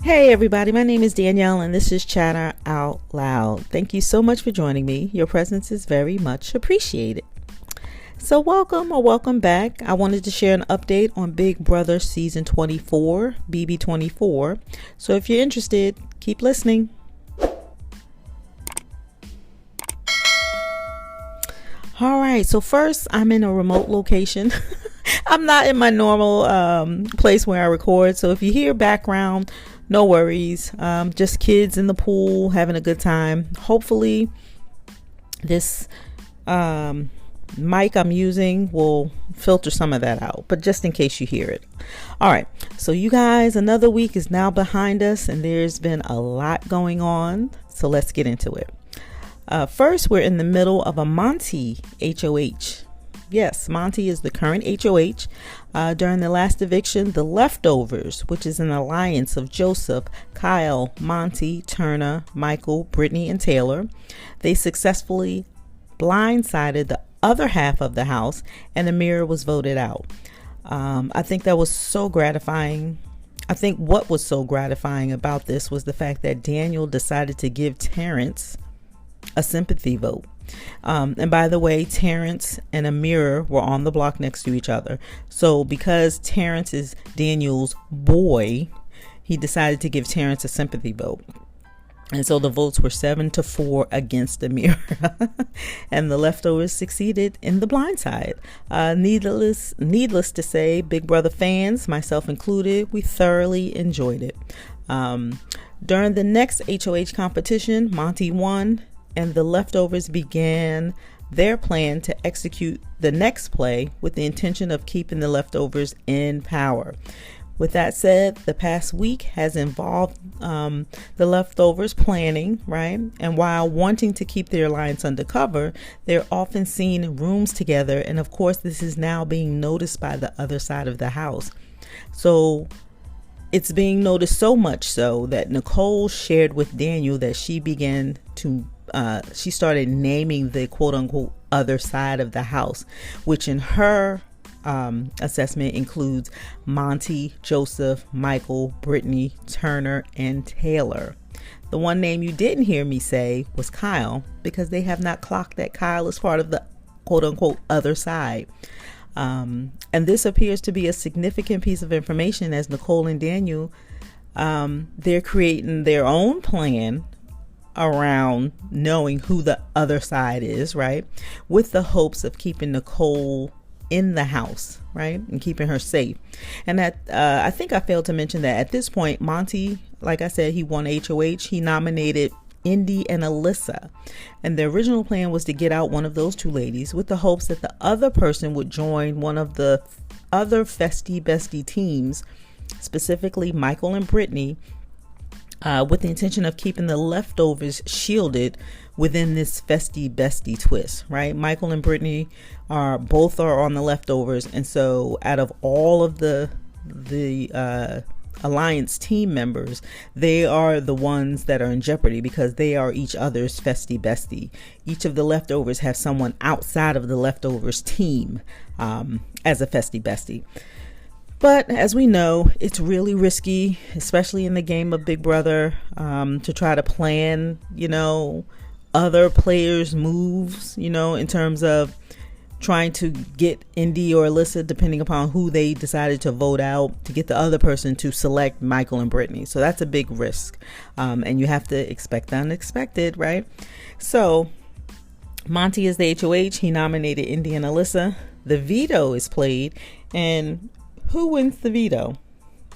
Hey everybody, my name is Danielle and this is Chatter Out Loud. Thank you so much for joining me. Your presence is very much appreciated. So welcome back. I wanted to share an update on Big Brother Season 24, BB24. So if you're interested, keep listening. All right, so first I'm in a remote location. I'm not in my normal place where I record. So if you hear background, no worries. Just kids in the pool having a good time. Hopefully this mic I'm using will filter some of that out, but just in case you hear it. All right, so you guys, another week is now behind us and there's been a lot going on. So let's get into it. First, we're in the middle of a Monty HOH. Yes, Monty is the current HOH. During the last eviction, the Leftovers, which is an alliance of Joseph, Kyle, Monty, Turner, Michael, Brittany, and Taylor, they successfully blindsided the other half of the house and the mirror was voted out. I think that was so gratifying. I think what was so gratifying about this was the fact that Daniel decided to give Terrence a sympathy vote. And by the way, Terrence and Amira were on the block next to each other. So because Terrence is Daniel's boy, he decided to give Terrence a sympathy vote. And so the votes were 7-4 against Amira. And the Leftovers succeeded in the blind side. Needless to say, Big Brother fans, myself included, we thoroughly enjoyed it. During the next HOH competition, Monty won. And the Leftovers began their plan to execute the next play with the intention of keeping the Leftovers in power. With that said, the past week has involved the Leftovers planning, right? And while wanting to keep their alliance undercover, they're often seen in rooms together. And of course, this is now being noticed by the other side of the house. So it's being noticed so much so that Nicole shared with Daniel that she began to she started naming the quote unquote other side of the house, which in her assessment includes Monty, Joseph, Michael, Brittany, Turner, and Taylor. The one name you didn't hear me say was Kyle, because they have not clocked that Kyle is part of the quote unquote other side. And this appears to be a significant piece of information as Nicole and Daniel, they're creating their own plan around knowing who the other side is, right? With the hopes of keeping Nicole in the house, right? And keeping her safe. And that I think I failed to mention that at this point, Monty, like I said, he won HOH. He nominated Indy and Alyssa. And the original plan was to get out one of those two ladies with the hopes that the other person would join one of the other festy bestie teams, specifically Michael and Brittany, with the intention of keeping the Leftovers shielded within this festy bestie twist, right? Michael and Brittany are on the Leftovers, and so out of all of the alliance team members, they are the ones that are in jeopardy because they are each other's festy bestie. Each of the Leftovers have someone outside of the Leftovers team as a festy bestie. But as we know, it's really risky, especially in the game of Big Brother, to try to plan, other players' moves, in terms of trying to get Indy or Alyssa, depending upon who they decided to vote out, to get the other person to select Michael and Brittany. So that's a big risk. And you have to expect the unexpected, right? So Monty is the HOH. He nominated Indy and Alyssa. The veto is played. And who wins the veto?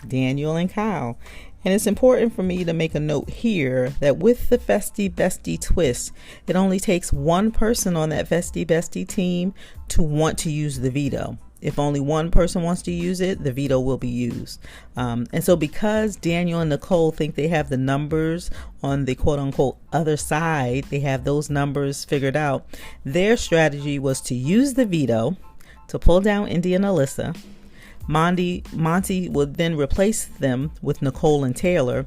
Daniel and Kyle. And it's important for me to make a note here that with the festy bestie twist, it only takes one person on that festy bestie team to want to use the veto. If only one person wants to use it, the veto will be used. And so because Daniel and Nicole think they have the numbers on the quote unquote other side, they have those numbers figured out, their strategy was to use the veto to pull down Indy and Alyssa. Monty would then replace them with Nicole and Taylor,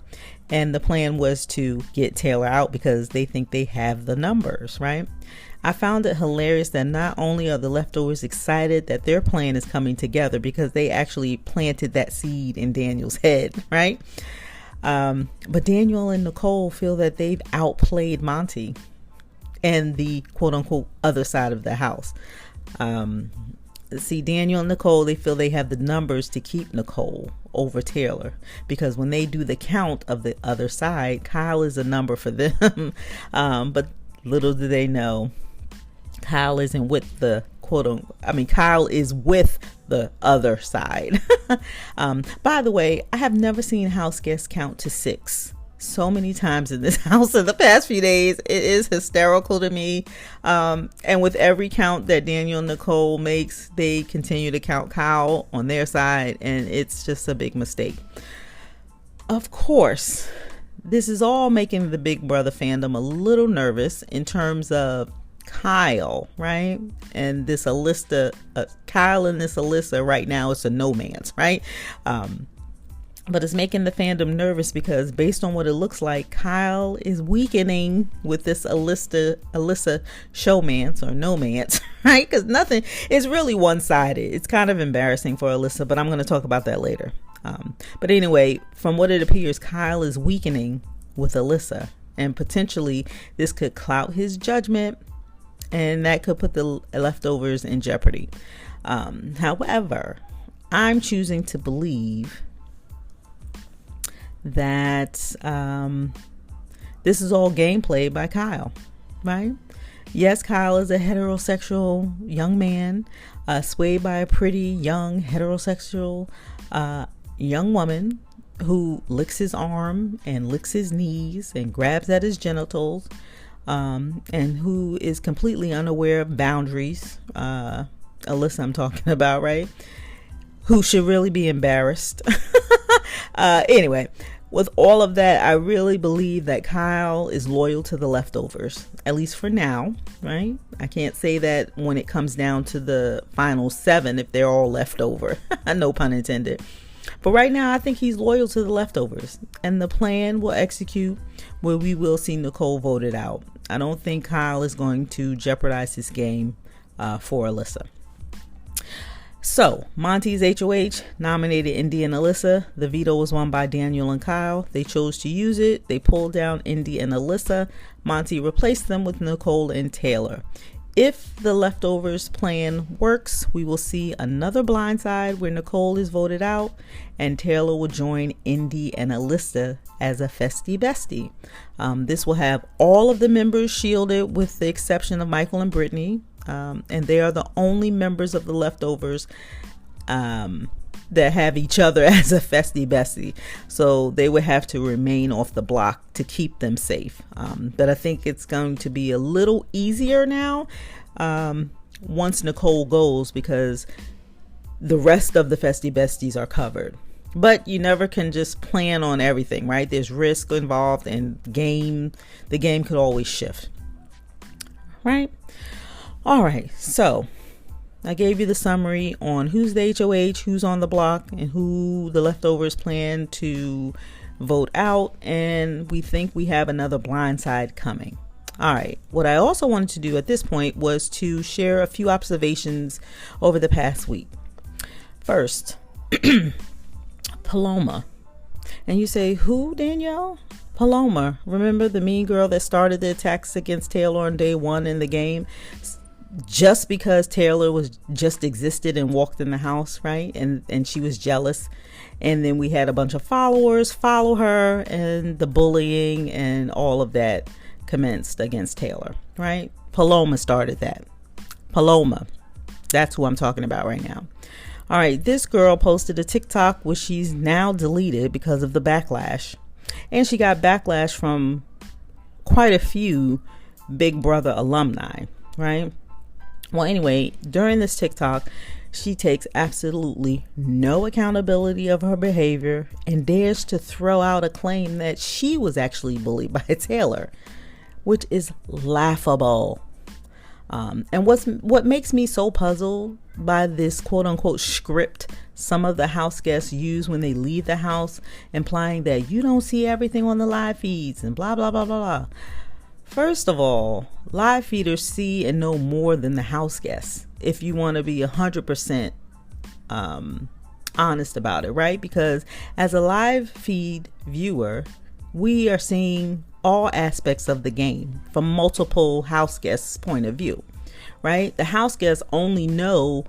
and the plan was to get Taylor out because they think they have the numbers, right? I found it hilarious that not only are the Leftovers excited that their plan is coming together because they actually planted that seed in Daniel's head, right? But Daniel and Nicole feel that they've outplayed Monty and the quote unquote other side of the house. See, Daniel and Nicole, they feel they have the numbers to keep Nicole over Taylor, because when they do the count of the other side, Kyle is a number for them. But little do they know, Kyle isn't with the Kyle is with the other side. By the way, I have never seen house guests count to 6 so many times in this house in the past few days. It is hysterical to me. And with every count that Daniel and Nicole makes, they continue to count Kyle on their side, and it's just a big mistake. Of course, this is all making the Big Brother fandom a little nervous in terms of Kyle, right? And this Alyssa, Kyle and this Alyssa right now, it's a no man's, right? But it's making the fandom nervous because based on what it looks like, Kyle is weakening with this Alyssa showmance or no man's, right? Because nothing is really one-sided. It's kind of embarrassing for Alyssa, but I'm going to talk about that later. But anyway, from what it appears, Kyle is weakening with Alyssa, and potentially this could cloud his judgment, and that could put the leftovers in jeopardy. However, I'm choosing to believe that this is all gameplay by Kyle, right? Yes, Kyle is a heterosexual young man, swayed by a pretty young heterosexual young woman who licks his arm and licks his knees and grabs at his genitals, and who is completely unaware of boundaries. Alyssa I'm talking about, right? Who should really be embarrassed. Anyway, with all of that, I really believe that Kyle is loyal to the leftovers, at least for now, right? I can't say that when it comes down to the final 7, if they're all left over, no pun intended. But right now, I think he's loyal to the leftovers, and the plan will execute where we will see Nicole voted out. I don't think Kyle is going to jeopardize his game for Alyssa. So, Monty's HOH nominated Indy and Alyssa. The veto was won by Daniel and Kyle. They chose to use it. They pulled down Indy and Alyssa. Monty replaced them with Nicole and Taylor. If the leftovers plan works, we will see another blindside where Nicole is voted out and Taylor will join Indy and Alyssa as a festy bestie. This will have all of the members shielded with the exception of Michael and Brittany. And they are the only members of the leftovers that have each other as a festy bestie. So they would have to remain off the block to keep them safe. But I think it's going to be a little easier now once Nicole goes, because the rest of the festy besties are covered. But you never can just plan on everything, right? There's risk involved, and the game could always shift, right? All right, so I gave you the summary on who's the HOH, who's on the block, and who the leftovers plan to vote out, and we think we have another blindside coming. All right, what I also wanted to do at this point was to share a few observations over the past week. First, Paloma. And you say, who, Danielle? Paloma. Remember the mean girl that started the attacks against Taylor on day 1 in the game? Just because Taylor was just existed and walked in the house, right? And she was jealous. And then we had a bunch of followers follow her, and the bullying and all of that commenced against Taylor, right? Paloma started that. Paloma. That's who I'm talking about right now. All right, this girl posted a TikTok which she's now deleted because of the backlash. And she got backlash from quite a few Big Brother alumni, right? Well, anyway, during this TikTok, she takes absolutely no accountability of her behavior and dares to throw out a claim that she was actually bullied by Taylor, which is laughable. And what makes me so puzzled by this quote unquote script some of the house guests use when they leave the house, implying that you don't see everything on the live feeds and blah, blah, blah, blah, blah. First of all, live feeders see and know more than the house guests. If you want to be 100% honest about it, right? Because as a live feed viewer, we are seeing all aspects of the game from multiple house guests' point of view, right? The house guests only know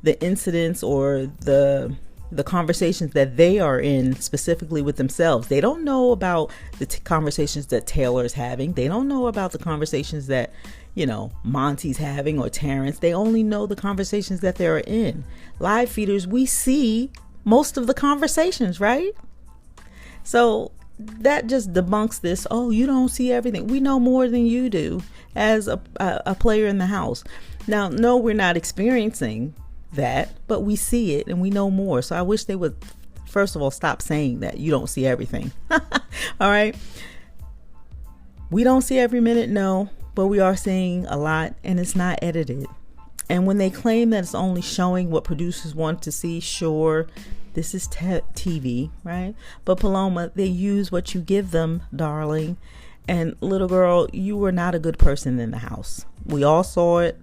the incidents or the conversations that they are in specifically with themselves. They don't know about the conversations that Taylor's having. They don't know about the conversations that, Monty's having or Terrence. They only know the conversations that they're in. Live feeders, we see most of the conversations, right? So that just debunks this. Oh, you don't see everything. We know more than you do as a player in the house. Now, no, we're not experiencing that, but we see it and we know more. So I wish they would, first of all, stop saying that you don't see everything. All right. We don't see every minute, no, but we are seeing a lot, and it's not edited. And when they claim that it's only showing what producers want to see, sure, this is TV, right? But Paloma, they use what you give them, darling. And little girl, you were not a good person in the house. We all saw it.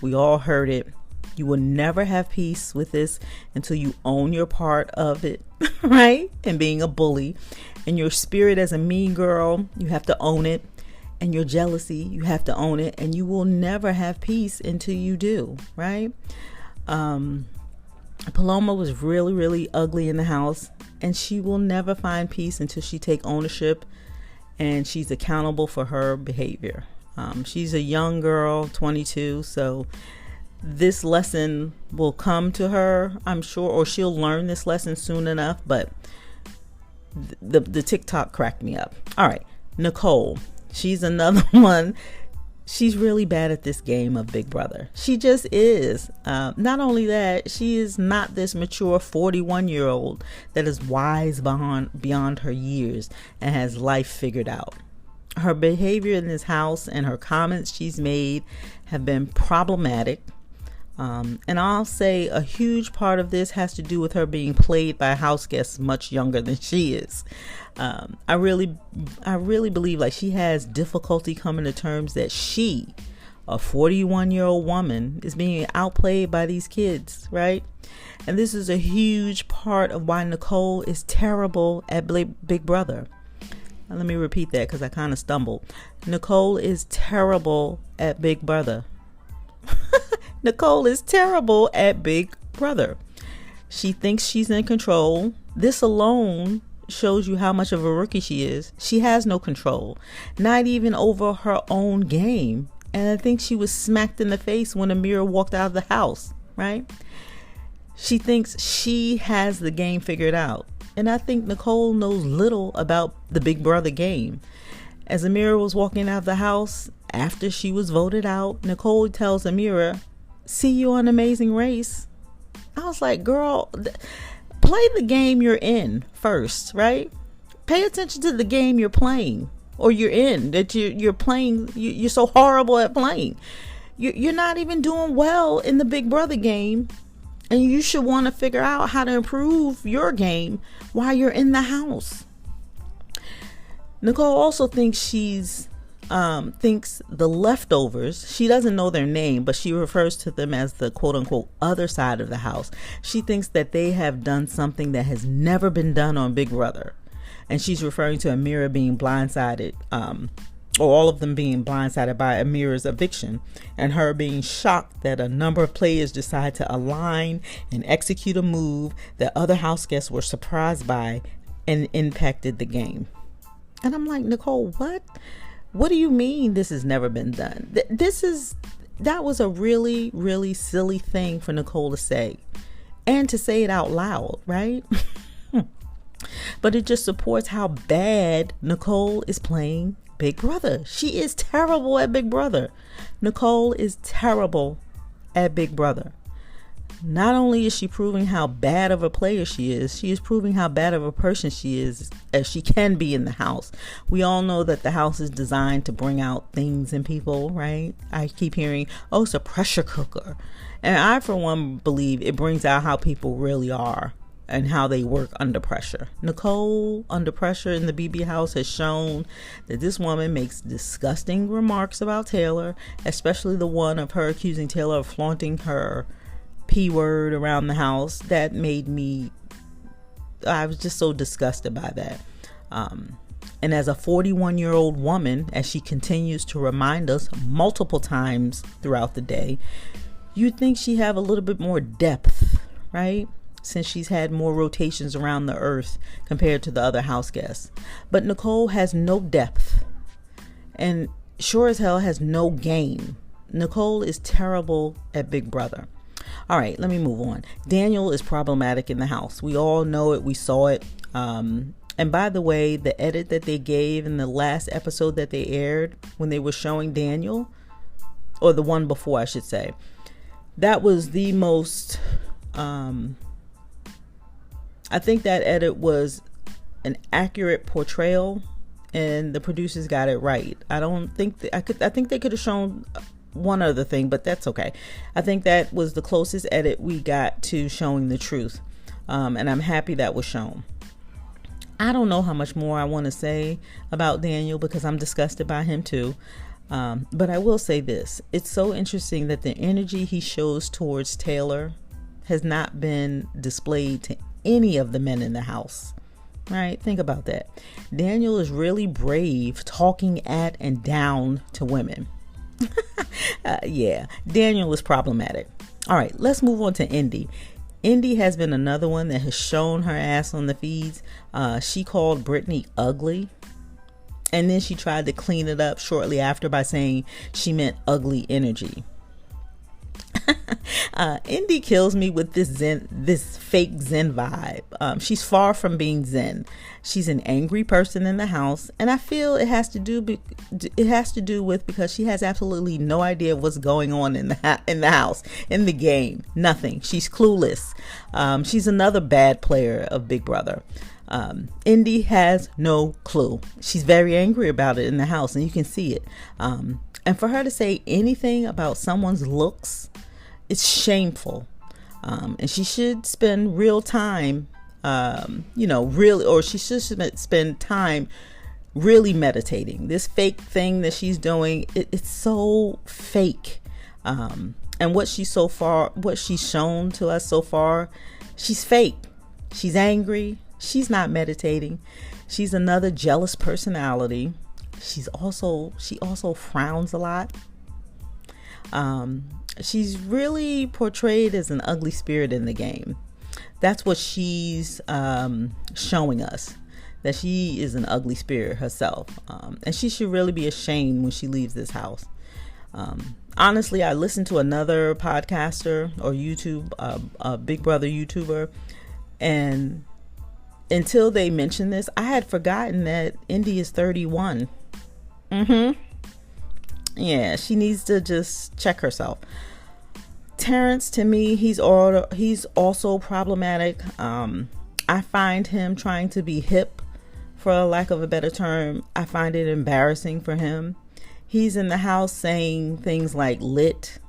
We all heard it. You will never have peace with this until you own your part of it, right? And being a bully. And your spirit as a mean girl, you have to own it. And your jealousy, you have to own it. And you will never have peace until you do, right? Paloma was really, really ugly in the house. And she will never find peace until she take ownership and she's accountable for her behavior. She's a young girl, 22, so this lesson will come to her, I'm sure, or she'll learn this lesson soon enough. But the TikTok cracked me up. All right, Nicole, she's another one. She's really bad at this game of Big Brother. She just is. Not only that, she is not this mature 41-year-old that is wise beyond her years and has life figured out. Her behavior in this house and her comments she's made have been problematic. And I'll say a huge part of this has to do with her being played by house guests much younger than she is. I really believe like she has difficulty coming to terms that she, a 41-year-old woman, is being outplayed by these kids, right? And this is a huge part of why Nicole is terrible at Big Brother. Now, let me repeat that because I kind of stumbled. Nicole is terrible at Big Brother. Nicole is terrible at Big Brother. She thinks she's in control. This alone shows you how much of a rookie she is. She has no control, not even over her own game. And I think she was smacked in the face when Amira walked out of the house, right? She thinks she has the game figured out. And I think Nicole knows little about the Big Brother game. As Amira was walking out of the house after she was voted out, Nicole tells Amira, "See you on Amazing Race." I was like, girl, play the game you're in first, right? Pay attention to the game you're playing or you're in, that you're playing. You're so horrible at playing. You're not even doing well in the Big Brother game. And you should want to figure out how to improve your game while you're in the house. Nicole also thinks thinks the leftovers, she doesn't know their name, but she refers to them as the quote unquote other side of the house. She thinks that they have done something that has never been done on Big Brother. And she's referring to Amira being blindsided, or all of them being blindsided by Amira's eviction, and her being shocked that a number of players decided to align and execute a move that other house guests were surprised by and impacted the game. And I'm like, Nicole, what? What do you mean this has never been done? That was a really, really silly thing for Nicole to say, and to say it out loud, right? But it just supports how bad Nicole is playing Big Brother. She is terrible at Big Brother. Nicole is terrible at Big Brother. Not only is she proving how bad of a player she is proving how bad of a person she is, as she can be in the house. We all know that the house is designed to bring out things in people, right? I keep hearing, oh, it's a pressure cooker. And I, for one, believe it brings out how people really are and how they work under pressure. Nicole, under pressure in the BB house, has shown that this woman makes disgusting remarks about Taylor, especially the one of her accusing Taylor of flaunting her P word around the house. That made me I was just so disgusted by that. And as a 41-year-old woman, as she continues to remind us multiple times throughout the day, you'd think she'd have a little bit more depth, right? Since she's had more rotations around the earth compared to the other house guests. But Nicole has no depth and sure as hell has no game. Nicole is terrible at Big Brother. All right, let me move on. Daniel is problematic in the house. We all know it. We saw it. And by the way, the edit that they gave in the last episode that they aired when they were showing Daniel, or the one before, I should say, that was the most... I think that edit was an accurate portrayal, and the producers got it right. I think they could have shown one other thing, but that's okay. I think that was the closest edit we got to showing the truth, and I'm happy that was shown. I don't know how much more I want to say about Daniel because I'm disgusted by him too. But I will say this: it's so interesting that the energy he shows towards Taylor has not been displayed to any of the men in the house, right? Think about that. Daniel is really brave talking at and down to women. Yeah, Daniel is problematic. All right, let's move on to Indy. Indy has been another one that has shown her ass on the feeds. She called Brittany ugly, and then she tried to clean it up shortly after by saying she meant ugly energy. Indy kills me with this fake zen vibe. She's far from being zen. She's an angry person in the house, and I feel it has to do with because she has absolutely no idea what's going on in the house, in the game. Nothing. She's clueless. She's another bad player of Big Brother. Indy has no clue. She's very angry about it in the house, and you can see it. And for her to say anything about someone's looks, it's shameful. And she should spend real time, she should spend time really meditating. This fake thing that she's doing, it's so fake. And what she's shown to us so far, she's fake. She's angry. She's not meditating. She's another jealous personality. She also frowns a lot. She's really portrayed as an ugly spirit in the game. That's what she's showing us, that she is an ugly spirit herself. And she should really be ashamed when she leaves this house. Honestly, I listened to another podcaster or a Big Brother YouTuber, and until they mentioned this, I had forgotten that Indy is 31. Yeah, she needs to just check herself. Terrence, to me, he's also problematic. I find him trying to be hip, for lack of a better term. I find it embarrassing for him. He's in the house saying things like lit.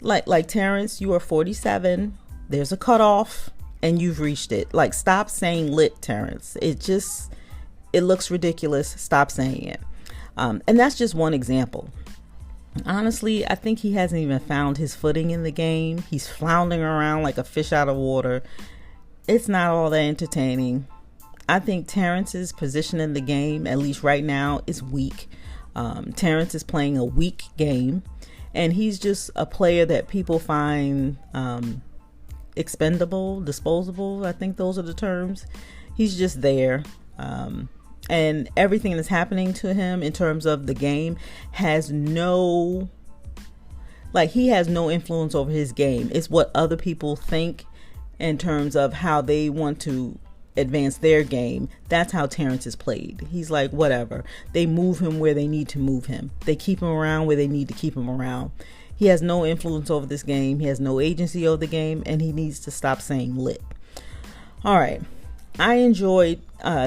Like Terrence, you are 47. There's a cutoff and you've reached it. Like, stop saying lit, Terrence. It looks ridiculous. Stop saying it. And that's just one example. Honestly, I think he hasn't even found his footing in the game. He's floundering around like a fish out of water. It's not all that entertaining. I think Terrence's position in the game, at least right now, is weak. Terrence is playing a weak game, and he's just a player that people find expendable, disposable. I think those are the terms. He's just there. And everything that's happening to him in terms of the game he has no influence over his game. It's what other people think in terms of how they want to advance their game. That's how Terrence is played. He's like, whatever. They move him where they need to move him. They keep him around where they need to keep him around. He has no influence over this game. He has no agency over the game, and he needs to stop saying lit. All right. I enjoyed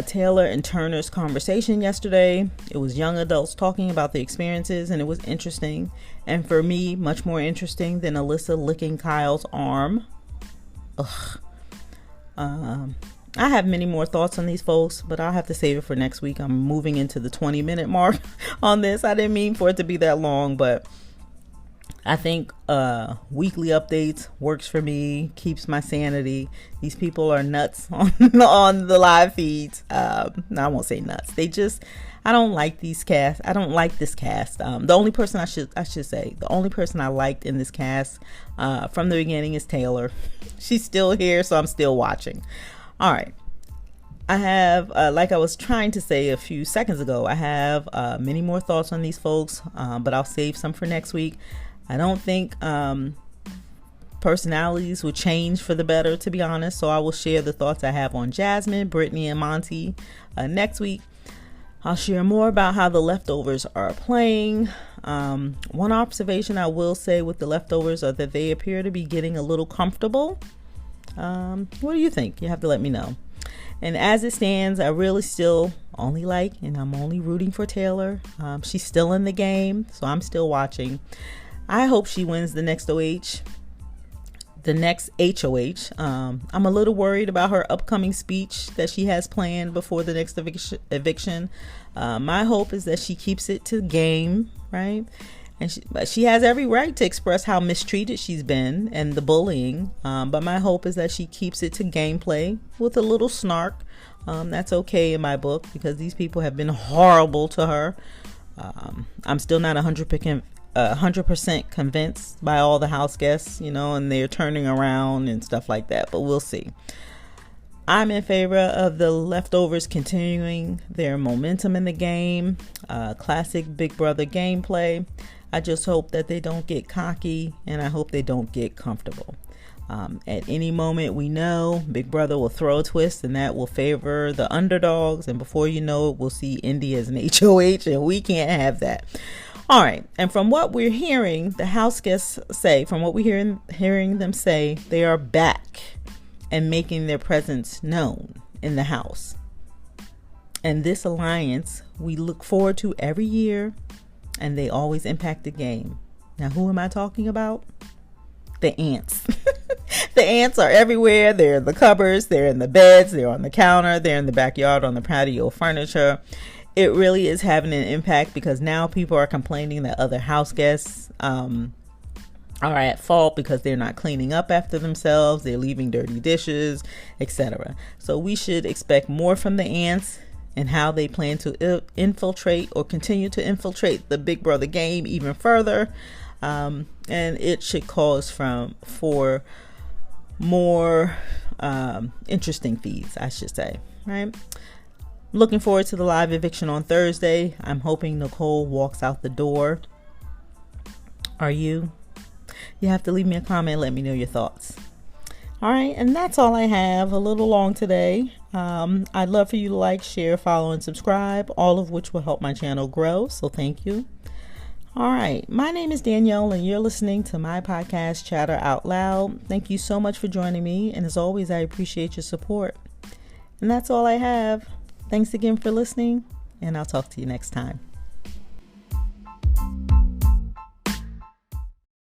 Taylor and Turner's conversation yesterday. It was young adults talking about their experiences, and it was interesting. And for me, much more interesting than Alyssa licking Kyle's arm. Ugh. I have many more thoughts on these folks, but I'll have to save it for next week. I'm moving into the 20-minute mark on this. I didn't mean for it to be that long, but I think weekly updates works for me, keeps my sanity. These people are nuts on the live feeds. No, I won't say nuts. I don't like these casts. I don't like this cast. The only person I should say, the only person I liked in this cast from the beginning is Taylor. She's still here, so I'm still watching. All right. I have, like I was trying to say a few seconds ago, I have many more thoughts on these folks, but I'll save some for next week. I don't think personalities will change for the better, to be honest. So I will share the thoughts I have on Jasmine, Brittany, and Monty next week. I'll share more about how the leftovers are playing. One observation I will say with the leftovers are that they appear to be getting a little comfortable. What do you think? You have to let me know. And as it stands, I really still only like, and I'm only rooting for Taylor. She's still in the game, so I'm still watching. I hope she wins the next HOH. I'm a little worried about her upcoming speech that she has planned before the next eviction. My hope is that she keeps it to game, right? And she has every right to express how mistreated she's been and the bullying. But my hope is that she keeps it to gameplay with a little snark. That's okay in my book because these people have been horrible to her. I'm still not 100% convinced by all the house guests, and they're turning around and stuff like that. But we'll see. I'm in favor of the leftovers continuing their momentum in the game. Classic Big Brother gameplay. I just hope that they don't get cocky, and I hope they don't get comfortable. At any moment, we know Big Brother will throw a twist, and that will favor the underdogs. And before you know it, we'll see Indy as an HOH, and we can't have that. All right. And from what we're hearing, the house guests say, from what we're hearing them say, they are back and making their presence known in the house. And this alliance we look forward to every year, and they always impact the game. Now, who am I talking about? The ants. The ants are everywhere. They're in the cupboards, they're in the beds, they're on the counter, they're in the backyard on the patio furniture. It really is having an impact because now people are complaining that other house guests are at fault because they're not cleaning up after themselves, they're leaving dirty dishes, etc. So we should expect more from the ants and how they plan to infiltrate or continue to infiltrate the Big Brother game even further. And it should cause for more interesting feeds, I should say, right? Looking forward to the live eviction on Thursday. I'm hoping Nicole walks out the door. Are you? You have to leave me a comment. Let me know your thoughts. All right. And that's all I have. A little long today. I'd love for you to like, share, follow, and subscribe, all of which will help my channel grow. So thank you. All right. My name is Danielle, and you're listening to my podcast, Chatter Out Loud. Thank you so much for joining me. And as always, I appreciate your support. And that's all I have. Thanks again for listening, and I'll talk to you next time.